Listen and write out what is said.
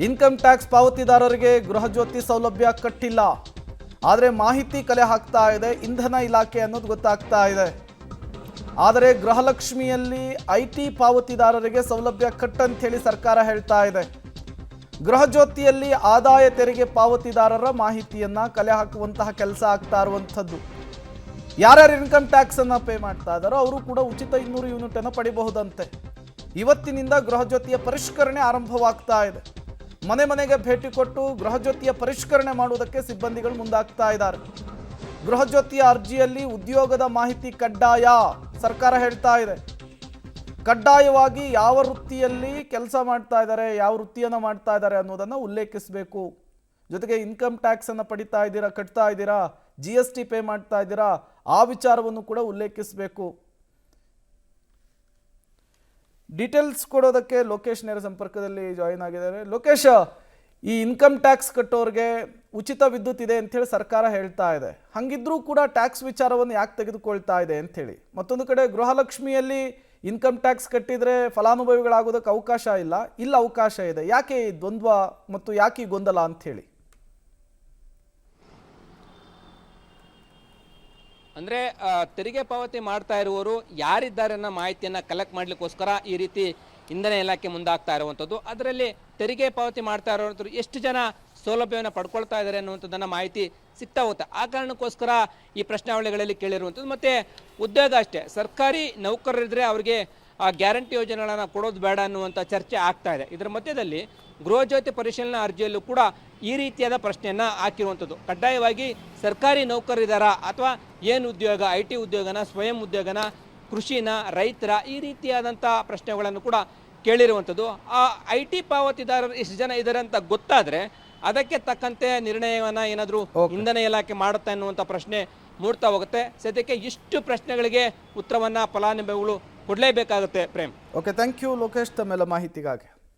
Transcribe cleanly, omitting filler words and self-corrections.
Income tax ಪಾವತಿದಾರರಿಗೆ Gruhajyothi ಸೌಲಭ್ಯ ಕಟ್ಟಿಲ್ಲ, ಆದರೆ ಮಾಹಿತಿ ಕಲೆ ಹಾಕ್ತಾ ಇದೆ ಇಂಧನ ಇಲಾಖೆ ಅನ್ನೋದು ಗೊತ್ತಾಗ್ತಾ ಇದೆ. ಆದರೆ ಗೃಹಲಕ್ಷ್ಮಿಯಲ್ಲಿ IT ಪಾವತಿದಾರರಿಗೆ ಸೌಲಭ್ಯ ಕಟ್ಟಂತ ಹೇಳಿ ಸರ್ಕಾರ ಹೇಳ್ತಾ ಇದೆ. ಗೃಹಜ್ಯೋತಿಯಲ್ಲಿ ಆದಾಯ ತೆರಿಗೆ ಪಾವತಿದಾರರ ಮಾಹಿತಿಯನ್ನ ಕಲೆ ಹಾಕುವಂತಹ ಕೆಲಸ ಆಗ್ತಾ ಇರುವಂಥದ್ದು. ಯಾರ್ಯಾರು ಇನ್ಕಮ್ ಟ್ಯಾಕ್ಸ್ ಅನ್ನ ಪೇ ಮಾಡ್ತಾ ಇದ್ದಾರೋ ಅವರು ಕೂಡ ಉಚಿತ 200 ಯೂನಿಟ್ ಅನ್ನು ಪಡಿಬಹುದಂತೆ. ಇವತ್ತಿನಿಂದ ಗೃಹಜ್ಯೋತಿಯ ಪರಿಷ್ಕರಣೆ ಆರಂಭವಾಗ್ತಾ ಇದೆ. ಮನೆ ಮನೆಗೆ ಭೇಟಿ ಕೊಟ್ಟು ಗೃಹಜ್ಯೋತಿಯ ಪರಿಷ್ಕರಣೆ ಮಾಡುವುದಕ್ಕೆ ಸಿಬ್ಬಂದಿಗಳು ಮುಂದಾಗ್ತಾ ಇದ್ದಾರೆ. ಗೃಹಜ್ಯೋತಿಯ ಅರ್ಜಿಯಲ್ಲಿ ಉದ್ಯೋಗದ ಮಾಹಿತಿ ಕಡ್ಡಾಯ ಸರ್ಕಾರ ಹೇಳ್ತಾ ಇದೆ. ಕಡ್ಡಾಯವಾಗಿ ಯಾವ ವೃತ್ತಿಯಲ್ಲಿ ಕೆಲಸ ಮಾಡ್ತಾ ಇದ್ದಾರೆ, ಯಾವ ವೃತ್ತಿಯನ್ನು ಮಾಡ್ತಾ ಇದ್ದಾರೆ ಅನ್ನೋದನ್ನು ಉಲ್ಲೇಖಿಸಬೇಕು. ಜೊತೆಗೆ ಇನ್ಕಮ್ ಟ್ಯಾಕ್ಸ್ ಅನ್ನು ಪಡಿತಾ ಇದ್ದೀರಾ, ಕಟ್ತಾ ಇದ್ದೀರಾ, GST ಪೇ ಮಾಡ್ತಾ ಇದ್ದೀರಾ, ಆ ವಿಚಾರವನ್ನು ಕೂಡ ಉಲ್ಲೇಖಿಸಬೇಕು. ಡೀಟೇಲ್ಸ್ ಕೊಡೋದಕ್ಕೆ ಲೋಕೇಶ್ ನೇರ ಸಂಪರ್ಕದಲ್ಲಿ ಜಾಯಿನ್ ಆಗಿದ್ದಾರೆ. ಲೋಕೇಶ್, ಈ ಇನ್ಕಮ್ ಟ್ಯಾಕ್ಸ್ ಕಟ್ಟೋರಿಗೆ ಉಚಿತ ವಿದ್ಯುತ್ ಇದೆ ಅಂಥೇಳಿ ಸರ್ಕಾರ ಹೇಳ್ತಾ ಇದೆ. ಹಂಗಿದ್ರೂ ಕೂಡ ಟ್ಯಾಕ್ಸ್ ವಿಚಾರವನ್ನು ಯಾಕೆ ತೆಗೆದುಕೊಳ್ತಾ ಇದೆ ಅಂಥೇಳಿ. ಮತ್ತೊಂದು ಕಡೆ ಗೃಹಲಕ್ಷ್ಮಿಯಲ್ಲಿ ಇನ್ಕಮ್ ಟ್ಯಾಕ್ಸ್ ಕಟ್ಟಿದರೆ ಫಲಾನುಭವಿಗಳಾಗೋದಕ್ಕೆ ಅವಕಾಶ ಇಲ್ಲ, ಇಲ್ಲ ಅವಕಾಶ ಇದೆ. ಯಾಕೆ ಈ ದ್ವಂದ್ವ ಮತ್ತು ಯಾಕೆ ಈ ಗೊಂದಲ ಅಂಥೇಳಿ? ಅಂದರೆ ತೆರಿಗೆ ಪಾವತಿ ಮಾಡ್ತಾ ಇರುವವರು ಯಾರಿದ್ದಾರೆ ಅನ್ನೋ ಮಾಹಿತಿಯನ್ನು ಕಲೆಕ್ಟ್ ಮಾಡಲಿಕ್ಕೋಸ್ಕರ ಈ ರೀತಿ ಇಂಧನ ಇಲಾಖೆ ಮುಂದಾಗ್ತಾ ಇರುವಂಥದ್ದು. ಅದರಲ್ಲಿ ತೆರಿಗೆ ಪಾವತಿ ಮಾಡ್ತಾ ಇರುವಂಥವ್ರು ಎಷ್ಟು ಜನ ಸೌಲಭ್ಯವನ್ನು ಪಡ್ಕೊಳ್ತಾ ಇದ್ದಾರೆ ಅನ್ನುವಂಥದ್ದನ್ನು ಮಾಹಿತಿ ಸಿಗ್ತಾ ಹೋಗುತ್ತೆ. ಆ ಕಾರಣಕ್ಕೋಸ್ಕರ ಈ ಪ್ರಶ್ನಾವಳಿಗಳಲ್ಲಿ ಕೇಳಿರುವಂಥದ್ದು. ಮತ್ತು ಉದ್ಯೋಗ ಅಷ್ಟೇ, ಸರ್ಕಾರಿ ನೌಕರರಿದ್ದರೆ ಅವರಿಗೆ ಆ ಗ್ಯಾರಂಟಿ ಯೋಜನೆಗಳನ್ನು ಕೊಡೋದು ಬೇಡ ಅನ್ನುವಂಥ ಚರ್ಚೆ ಆಗ್ತಾ ಇದೆ. ಇದರ ಮಧ್ಯದಲ್ಲಿ ಗೃಹಜ್ಯೋತಿ ಪರಿಶೀಲನಾ ಅರ್ಜಿಯಲ್ಲೂ ಕೂಡ ಈ ರೀತಿಯಾದ ಪ್ರಶ್ನೆಯನ್ನು ಹಾಕಿರುವಂಥದ್ದು. ಕಡ್ಡಾಯವಾಗಿ ಸರ್ಕಾರಿ ನೌಕರರಿದ್ದಾರಾ ಅಥವಾ ಏನು ಉದ್ಯೋಗ, IT ಉದ್ಯೋಗನ, ಸ್ವಯಂ ಉದ್ಯೋಗನ, ಕೃಷಿನ, ರೈತರ, ಈ ರೀತಿಯಾದಂಥ ಪ್ರಶ್ನೆಗಳನ್ನು ಕೂಡ ಕೇಳಿರುವಂಥದ್ದು. ಆ IT ಪಾವತಿದಾರರು ಎಷ್ಟು ಜನ ಇದ್ದಾರೆ ಅಂತ ಗೊತ್ತಾದರೆ ಅದಕ್ಕೆ ತಕ್ಕಂತೆ ನಿರ್ಣಯವನ್ನು ಏನಾದರೂ ಇಂಧನ ಇಲಾಖೆ ಮಾಡುತ್ತೆ ಅನ್ನುವಂಥ ಪ್ರಶ್ನೆ ಮೂಡ್ತಾ ಹೋಗುತ್ತೆ. ಸದ್ಯಕ್ಕೆ ಇಷ್ಟು ಪ್ರಶ್ನೆಗಳಿಗೆ ಉತ್ತರವನ್ನು ಫಲಾನುಭವಿಗಳು ಕೊಡಲೇಬೇಕಾಗುತ್ತೆ. Prem, okay, thank you Lokesh ತಮ್ಮೆಲ್ಲ ಮಾಹಿತಿಗಾಗಿ.